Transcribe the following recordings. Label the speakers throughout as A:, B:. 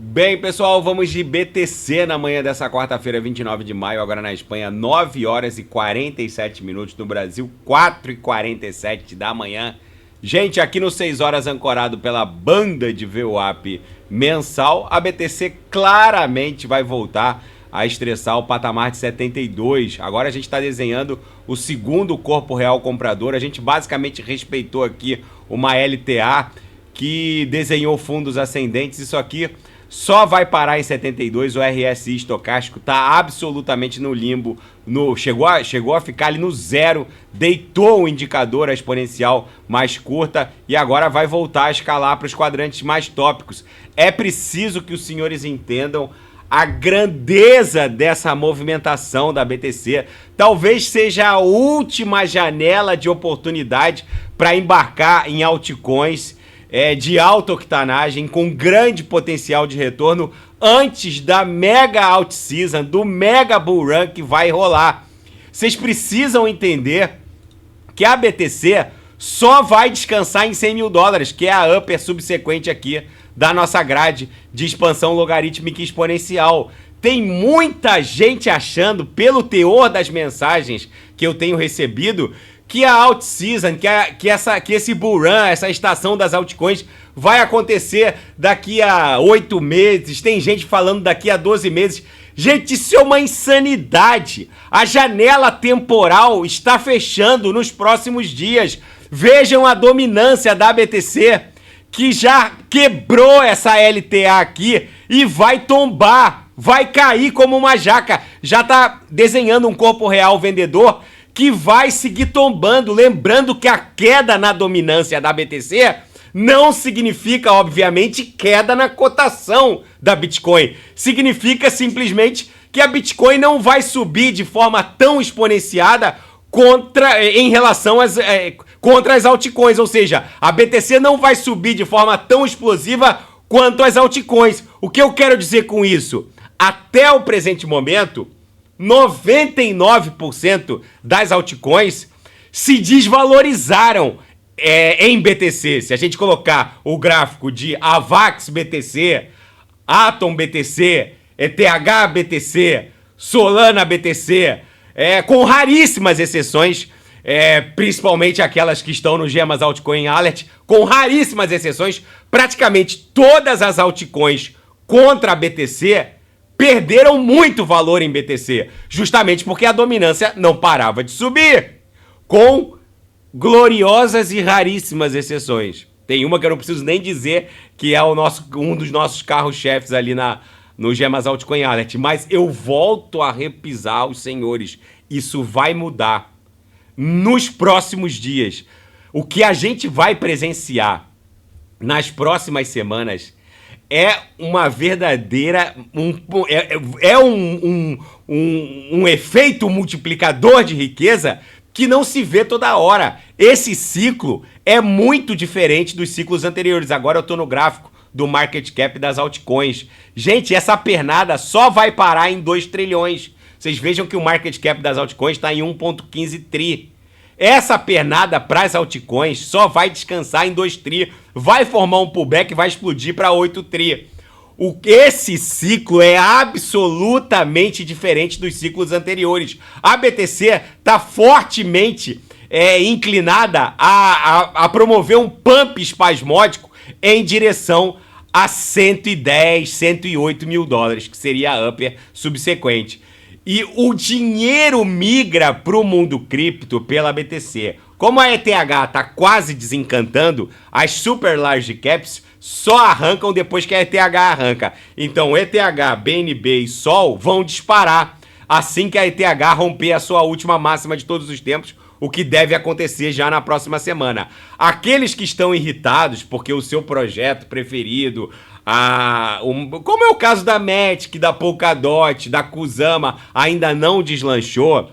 A: Bem, pessoal, vamos de BTC na manhã dessa quarta-feira, 29 de maio, agora na Espanha, 9 horas e 47 minutos, no Brasil, 4 e 47 da manhã. Gente, aqui no 6 horas ancorado pela banda de VWAP mensal, a BTC claramente vai voltar a estressar o patamar de 72. Agora a gente está desenhando o segundo corpo real comprador. A gente basicamente respeitou aqui uma LTA que desenhou fundos ascendentes. Isso aqui só vai parar em 72, o RSI estocástico está absolutamente no limbo, chegou a ficar ali no zero, deitou o indicador, a exponencial mais curta, e agora vai voltar a escalar para os quadrantes mais tópicos. É preciso que os senhores entendam a grandeza dessa movimentação da BTC. Talvez seja a última janela de oportunidade para embarcar em altcoins de alta octanagem, com grande potencial de retorno, antes da mega alt season, do mega bull run que vai rolar. Vocês precisam entender que a BTC só vai descansar em 100 mil dólares, que é a upper subsequente aqui da nossa grade de expansão logarítmica exponencial. Tem muita gente achando, pelo teor das mensagens que eu tenho recebido, que a alt season, que esse bull run, essa estação das altcoins vai acontecer daqui a 8 meses, tem gente falando daqui a 12 meses. Gente, isso é uma insanidade. A janela temporal está fechando nos próximos dias. Vejam a dominância da BTC, que já quebrou essa LTA aqui e vai tombar, vai cair como uma jaca. Já está desenhando um corpo real vendedor que vai seguir tombando. Lembrando que a queda na dominância da BTC não significa, obviamente, queda na cotação da Bitcoin. Significa simplesmente que a Bitcoin não vai subir de forma tão exponenciada em relação contra as altcoins. Ou seja, a BTC não vai subir de forma tão explosiva quanto as altcoins. O que eu quero dizer com isso? Até o presente momento, 99% das altcoins se desvalorizaram em BTC. Se a gente colocar o gráfico de AVAX BTC, Atom BTC, ETH BTC, Solana BTC, com raríssimas exceções, principalmente aquelas que estão no Gemas Altcoin Alert, com raríssimas exceções, praticamente todas as altcoins contra a BTC perderam muito valor em BTC, justamente porque a dominância não parava de subir, com gloriosas e raríssimas exceções. Tem uma que eu não preciso nem dizer, que é um dos nossos carros-chefes ali no Gemas Altcoin Alert, mas eu volto a repisar os senhores, isso vai mudar nos próximos dias. O que a gente vai presenciar nas próximas semanas é uma verdadeira... um efeito multiplicador de riqueza que não se vê toda hora. Esse ciclo é muito diferente dos ciclos anteriores. Agora eu tô no gráfico do market cap das altcoins. Gente, essa pernada só vai parar em 2 trilhões. Vocês vejam que o market cap das altcoins está em 1,15 tri. Essa pernada para as altcoins só vai descansar em 2 tri, vai formar um pullback e vai explodir para 8 tri. Esse ciclo é absolutamente diferente dos ciclos anteriores. A BTC está fortemente inclinada a promover um pump espasmódico em direção a 110, 108 mil dólares, que seria a upper subsequente. E o dinheiro migra para o mundo cripto pela BTC. Como a ETH está quase desencantando, as super large caps só arrancam depois que a ETH arranca. Então ETH, BNB e Sol vão disparar assim que a ETH romper a sua última máxima de todos os tempos, o que deve acontecer já na próxima semana. Aqueles que estão irritados porque o seu projeto preferido, como é o caso da Matic, da Polkadot, da Kusama, ainda não deslanchou,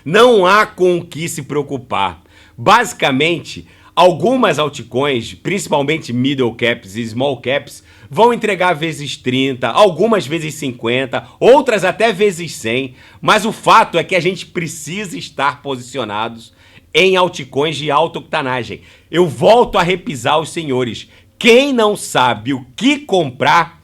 A: não há com o que se preocupar. Basicamente, algumas altcoins, principalmente middle caps e small caps, vão entregar vezes 30, algumas vezes 50, outras até vezes 100, mas o fato é que a gente precisa estar posicionados em altcoins de alta octanagem. Eu volto a repisar os senhores. Quem não sabe o que comprar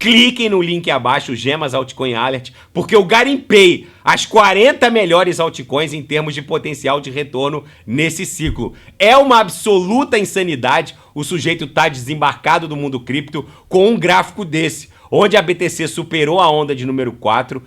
A: cliquem no link abaixo, Gemas Altcoin Alert, porque eu garimpei as 40 melhores altcoins em termos de potencial de retorno nesse ciclo. É uma absoluta insanidade o sujeito tá desembarcado do mundo cripto com um gráfico desse, onde a BTC superou a onda de número 4,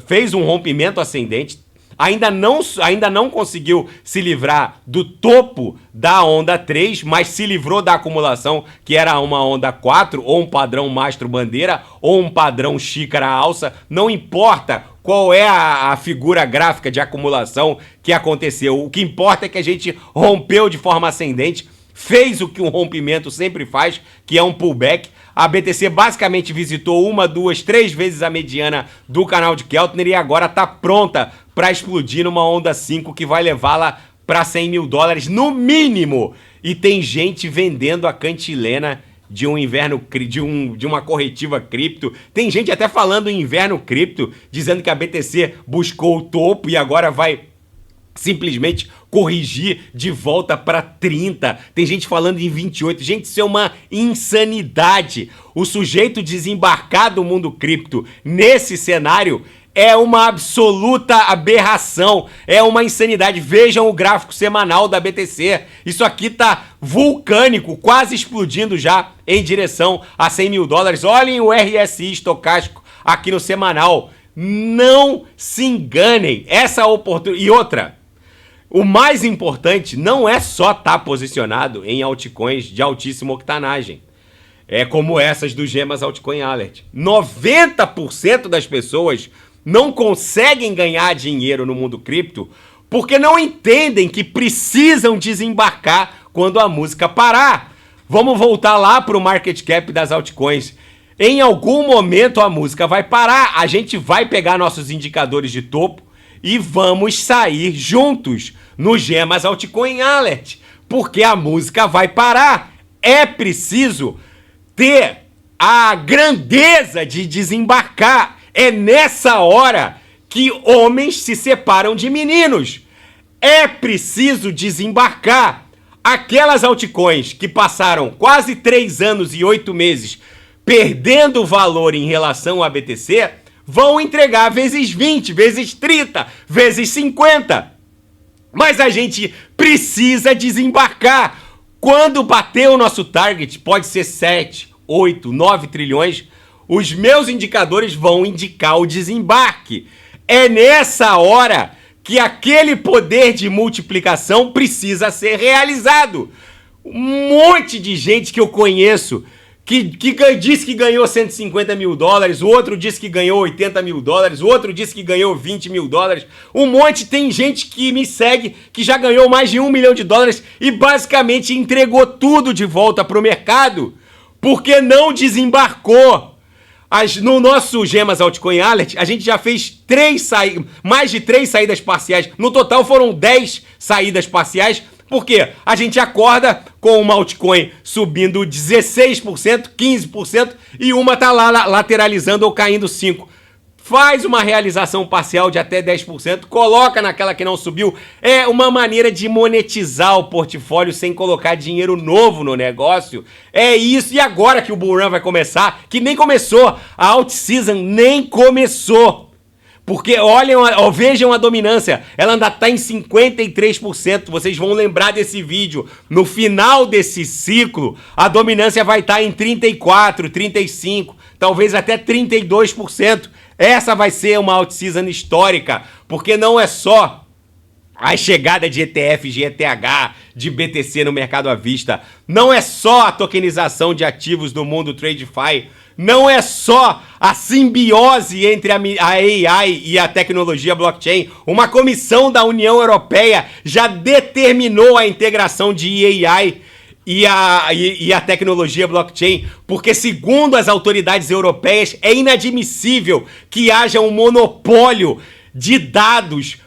A: fez um rompimento ascendente, ainda não conseguiu se livrar do topo da onda 3, mas se livrou da acumulação, que era uma onda 4, ou um padrão mastro bandeira, ou um padrão xícara alça, não importa qual é a figura gráfica de acumulação que aconteceu. O que importa é que a gente rompeu de forma ascendente, fez o que um rompimento sempre faz, que é um pullback. A BTC basicamente visitou 1, 2, 3 vezes a mediana do canal de Keltner e agora está pronta para explodir numa onda 5 que vai levá-la para 100 mil dólares no mínimo. E tem gente vendendo a cantilena de um inverno, de uma corretiva cripto. Tem gente até falando em inverno cripto, dizendo que a BTC buscou o topo e agora vai simplesmente corrigir de volta para 30. Tem gente falando em 28. Gente, isso é uma insanidade. O sujeito desembarcar do mundo cripto nesse cenário é uma absoluta aberração, é uma insanidade. Vejam o gráfico semanal da BTC. Isso aqui tá vulcânico, quase explodindo já em direção a 100 mil dólares. Olhem o RSI estocástico aqui no semanal. Não se enganem. Essa oportunidade... E outra... O mais importante não é só estar posicionado em altcoins de altíssima octanagem. É como essas do Gemas Altcoin Alert. 90% das pessoas não conseguem ganhar dinheiro no mundo cripto porque não entendem que precisam desembarcar quando a música parar. Vamos voltar lá para o market cap das altcoins. Em algum momento a música vai parar. A gente vai pegar nossos indicadores de topo e vamos sair juntos no Gemas Altcoin Alert, porque a música vai parar. É preciso ter a grandeza de desembarcar. É nessa hora que homens se separam de meninos. É preciso desembarcar. Aquelas altcoins que passaram quase 3 anos e 8 meses perdendo valor em relação à BTC, vão entregar vezes 20, vezes 30, vezes 50. Mas a gente precisa desembarcar. Quando bater o nosso target, pode ser 7, 8, 9 trilhões, os meus indicadores vão indicar o desembarque. É nessa hora que aquele poder de multiplicação precisa ser realizado. Um monte de gente que eu conheço que disse que ganhou 150 mil dólares, o outro disse que ganhou 80 mil dólares, o outro disse que ganhou 20 mil dólares. Tem gente que me segue que já ganhou mais de 1 milhão de dólares e basicamente entregou tudo de volta para o mercado porque não desembarcou. No nosso Gemas Altcoin Alert, a gente já fez mais de 3 saídas parciais. No total foram 10 saídas parciais. Por quê? A gente acorda com uma altcoin subindo 16%, 15% e uma tá lá lateralizando ou caindo 5%. Faz uma realização parcial de até 10%, coloca naquela que não subiu. É uma maneira de monetizar o portfólio sem colocar dinheiro novo no negócio. É isso. E agora que o bull run vai começar, que nem começou, a alt season nem começou. Porque vejam a dominância, ela ainda está em 53%, vocês vão lembrar desse vídeo. No final desse ciclo, a dominância vai estar em 34%, 35%, talvez até 32%. Essa vai ser uma out-season histórica, porque não é só a chegada de ETFs, de ETH, de BTC no mercado à vista, não é só a tokenização de ativos no mundo TradeFi, não é só a simbiose entre a AI e a tecnologia blockchain. Uma comissão da União Europeia já determinou a integração de AI e a tecnologia blockchain, porque segundo as autoridades europeias é inadmissível que haja um monopólio de dados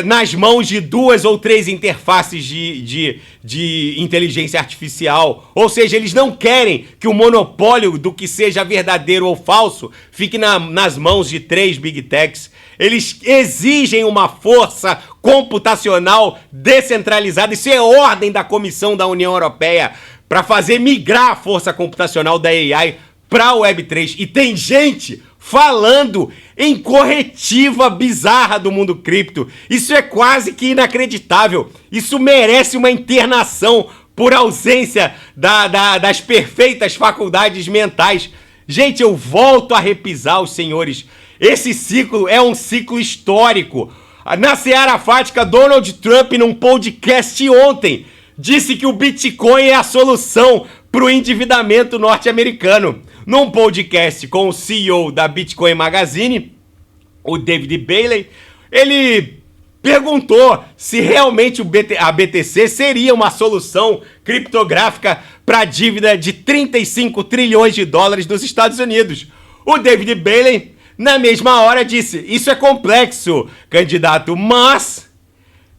A: nas mãos de 2 ou 3 interfaces de inteligência artificial. Ou seja, eles não querem que o monopólio do que seja verdadeiro ou falso fique nas mãos de 3 big techs. Eles exigem uma força computacional descentralizada. Isso é ordem da Comissão da União Europeia para fazer migrar a força computacional da AI para a Web3. E tem gente falando em corretiva bizarra do mundo cripto. Isso é quase que inacreditável. Isso merece uma internação por ausência das perfeitas faculdades mentais. Gente, eu volto a repisar os senhores. Esse ciclo é um ciclo histórico. Na Seara Fática, Donald Trump, num podcast ontem, disse que o Bitcoin é a solução para o endividamento norte-americano. Num podcast com o CEO da Bitcoin Magazine, o David Bailey, ele perguntou se realmente a BTC seria uma solução criptográfica para a dívida de 35 trilhões de dólares dos Estados Unidos. O David Bailey, na mesma hora, disse: isso é complexo, candidato, mas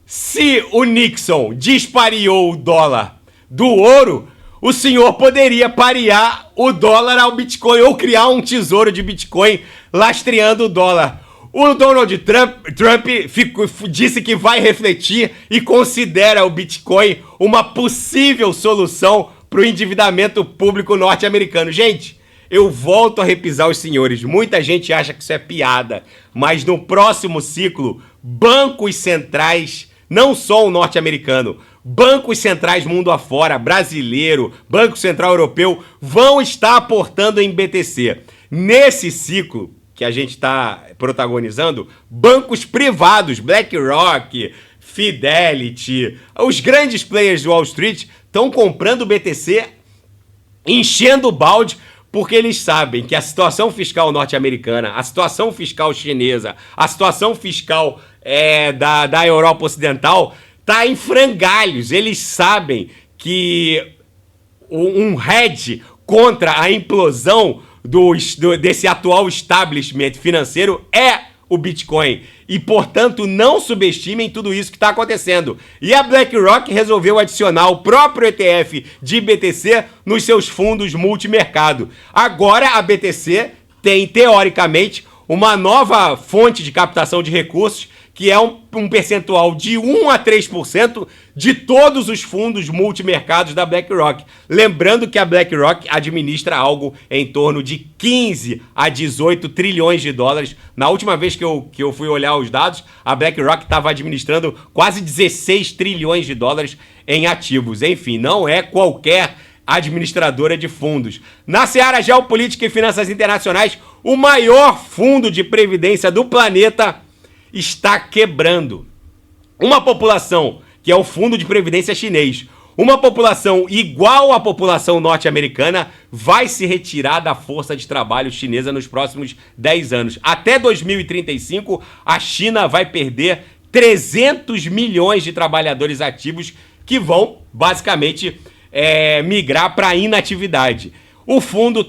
A: se o Nixon disparou o dólar do ouro, o senhor poderia parear o dólar ao Bitcoin ou criar um tesouro de Bitcoin lastreando o dólar. O Donald Trump disse que vai refletir e considera o Bitcoin uma possível solução para o endividamento público norte-americano. Gente, eu volto a repisar os senhores. Muita gente acha que isso é piada, mas no próximo ciclo, bancos centrais, não só o norte-americano, bancos centrais mundo afora, brasileiro, Banco Central Europeu, vão estar aportando em BTC. Nesse ciclo que a gente está protagonizando, bancos privados, BlackRock, Fidelity, os grandes players do Wall Street estão comprando BTC, enchendo o balde, porque eles sabem que a situação fiscal norte-americana, a situação fiscal chinesa, a situação fiscal da Europa Ocidental está em frangalhos. Eles sabem que um hedge contra a implosão desse atual establishment financeiro é o Bitcoin. E, portanto, não subestimem tudo isso que está acontecendo. E a BlackRock resolveu adicionar o próprio ETF de BTC nos seus fundos multimercado. Agora a BTC tem, teoricamente, uma nova fonte de captação de recursos, que é um percentual de 1 a 3% de todos os fundos multimercados da BlackRock. Lembrando que a BlackRock administra algo em torno de 15 a 18 trilhões de dólares. Na última vez que eu fui olhar os dados, a BlackRock estava administrando quase 16 trilhões de dólares em ativos. Enfim, não é qualquer administradora de fundos. Na seara geopolítica e finanças internacionais, o maior fundo de previdência do planeta está quebrando. Uma população, que é o Fundo de Previdência Chinês, uma população igual à população norte-americana, vai se retirar da força de trabalho chinesa nos próximos 10 anos. Até 2035, a China vai perder 300 milhões de trabalhadores ativos que vão, basicamente, migrar para a inatividade. O fundo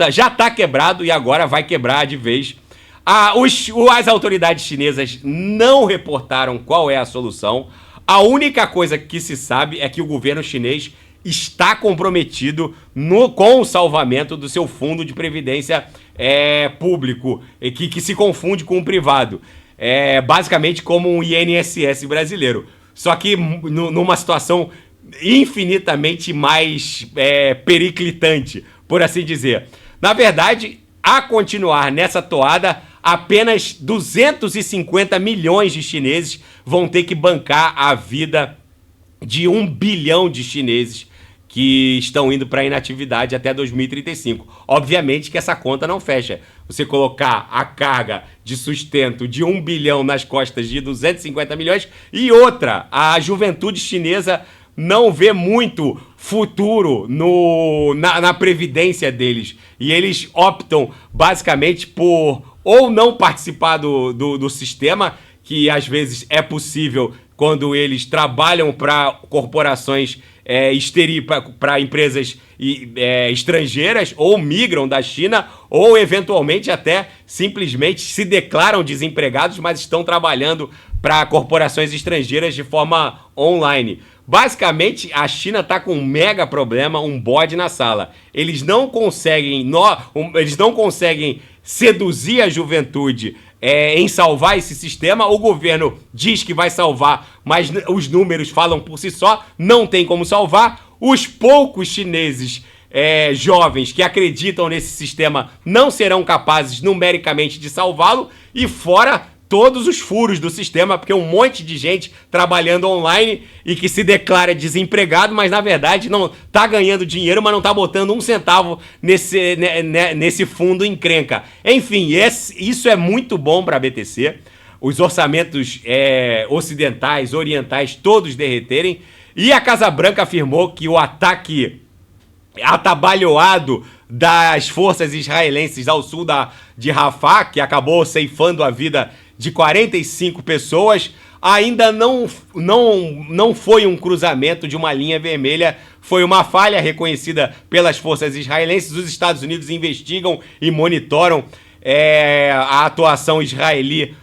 A: já está quebrado e agora vai quebrar de vez. As autoridades chinesas não reportaram qual é a solução. A única coisa que se sabe é que o governo chinês está comprometido com o salvamento do seu fundo de previdência público, que se confunde com o privado. Basicamente como um INSS brasileiro. Só que numa situação infinitamente mais periclitante, por assim dizer. Na verdade, a continuar nessa toada, apenas 250 milhões de chineses vão ter que bancar a vida de 1 bilhão de chineses que estão indo para a inatividade até 2035. Obviamente que essa conta não fecha. Você colocar a carga de sustento de 1 bilhão nas costas de 250 milhões e outra, a juventude chinesa não vê muito futuro na previdência deles. E eles optam basicamente por ou não participar do sistema, que às vezes é possível quando eles trabalham para corporações para empresas estrangeiras, ou migram da China, ou eventualmente até simplesmente se declaram desempregados, mas estão trabalhando para corporações estrangeiras de forma online. Basicamente, a China está com um mega problema, um bode na sala. Eles não conseguem seduzir a juventude em salvar esse sistema. O governo diz que vai salvar, mas os números falam por si só, não tem como salvar. Os poucos chineses jovens que acreditam nesse sistema não serão capazes numericamente de salvá-lo, e fora todos os furos do sistema, porque um monte de gente trabalhando online e que se declara desempregado, mas na verdade não tá ganhando dinheiro, mas não tá botando um centavo nesse fundo encrenca. Enfim, isso é muito bom para a BTC. Os orçamentos ocidentais, orientais, todos derreterem. E a Casa Branca afirmou que o ataque atabalhoado das forças israelenses ao sul de Rafah, que acabou ceifando a vida de 45 pessoas, ainda não foi um cruzamento de uma linha vermelha, foi uma falha reconhecida pelas forças israelenses. Os Estados Unidos investigam e monitoram a atuação israeli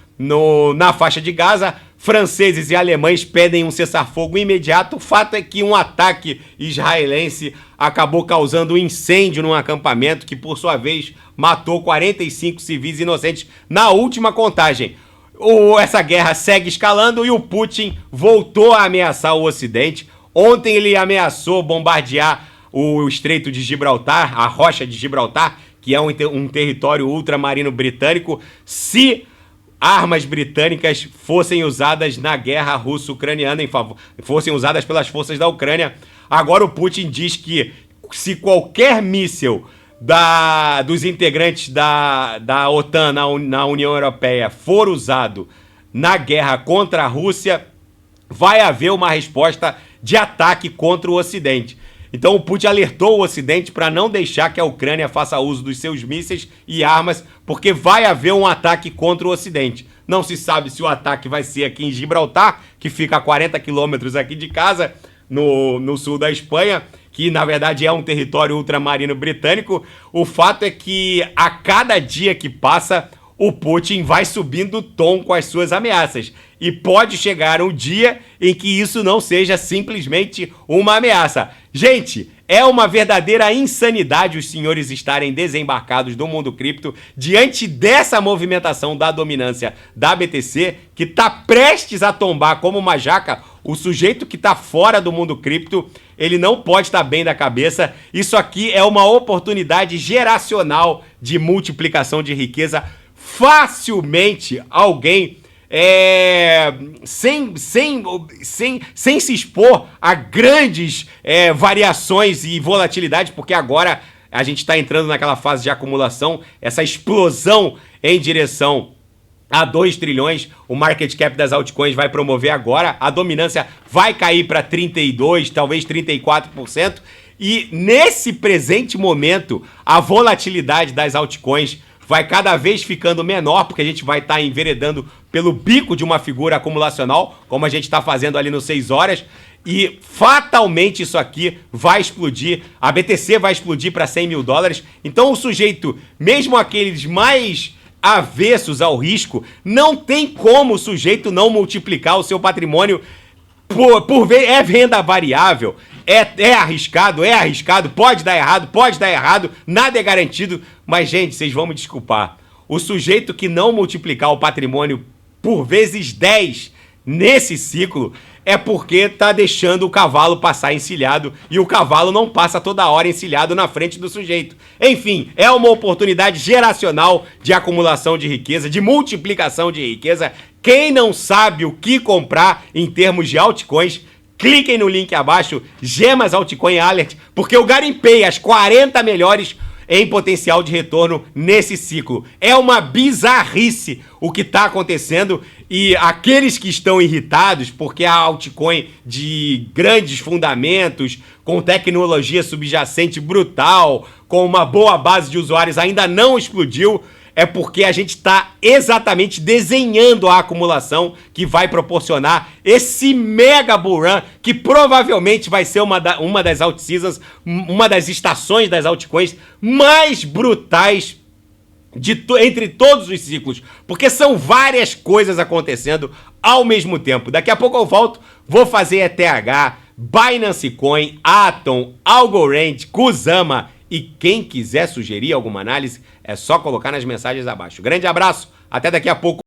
A: na faixa de Gaza. Franceses e alemães pedem um cessar-fogo imediato. O fato é que um ataque israelense acabou causando um incêndio num acampamento que, por sua vez, matou 45 civis inocentes na última contagem. Essa guerra segue escalando e o Putin voltou a ameaçar o Ocidente. Ontem ele ameaçou bombardear o Estreito de Gibraltar, a Rocha de Gibraltar, que é um território ultramarino britânico, se armas britânicas fossem usadas na guerra russo-ucraniana, fossem usadas pelas forças da Ucrânia. Agora o Putin diz que se qualquer míssil dos integrantes da OTAN na União Europeia for usado na guerra contra a Rússia, vai haver uma resposta de ataque contra o Ocidente. Então o Putin alertou o Ocidente para não deixar que a Ucrânia faça uso dos seus mísseis e armas, porque vai haver um ataque contra o Ocidente. Não se sabe se o ataque vai ser aqui em Gibraltar, que fica a 40 quilômetros aqui de casa, no sul da Espanha, que na verdade é um território ultramarino britânico. O fato é que a cada dia que passa, o Putin vai subindo o tom com as suas ameaças. E pode chegar um dia em que isso não seja simplesmente uma ameaça. Gente, é uma verdadeira insanidade os senhores estarem desembarcados do mundo cripto diante dessa movimentação da dominância da BTC, que está prestes a tombar como uma jaca. O sujeito que está fora do mundo cripto, ele não pode estar bem da cabeça. Isso aqui é uma oportunidade geracional de multiplicação de riqueza. Facilmente alguém sem se expor a grandes variações e volatilidade, porque agora a gente está entrando naquela fase de acumulação, essa explosão em direção a 2 trilhões, o market cap das altcoins vai promover agora, a dominância vai cair para 32%, talvez 34%, e nesse presente momento, a volatilidade das altcoins vai cada vez ficando menor, porque a gente vai estar enveredando pelo bico de uma figura acumulacional, como a gente está fazendo ali no 6 horas, e fatalmente isso aqui vai explodir, a BTC vai explodir para 100 mil dólares, então o sujeito, mesmo aqueles mais avessos ao risco, não tem como o sujeito não multiplicar o seu patrimônio por ver, é renda variável, é arriscado, pode dar errado, nada é garantido, mas gente, vocês vão me desculpar, o sujeito que não multiplicar o patrimônio por vezes 10 nesse ciclo é porque tá deixando o cavalo passar encilhado, e o cavalo não passa toda hora encilhado na frente do sujeito. Enfim, é uma oportunidade geracional de acumulação de riqueza, de multiplicação de riqueza. Quem não sabe o que comprar em termos de altcoins, cliquem no link abaixo, Gemas Altcoin Alert, porque eu garimpei as 40 melhores em potencial de retorno nesse ciclo. É uma bizarrice o que está acontecendo, e aqueles que estão irritados porque a altcoin de grandes fundamentos, com tecnologia subjacente brutal, com uma boa base de usuários ainda não explodiu, é porque a gente está exatamente desenhando a acumulação que vai proporcionar esse mega bull run, que provavelmente vai ser uma das alt seasons, uma das estações das altcoins mais brutais entre todos os ciclos, porque são várias coisas acontecendo ao mesmo tempo. Daqui a pouco eu volto, vou fazer ETH, Binance Coin, Atom, Algorand, Kusama, e quem quiser sugerir alguma análise é só colocar nas mensagens abaixo. Grande abraço, até daqui a pouco.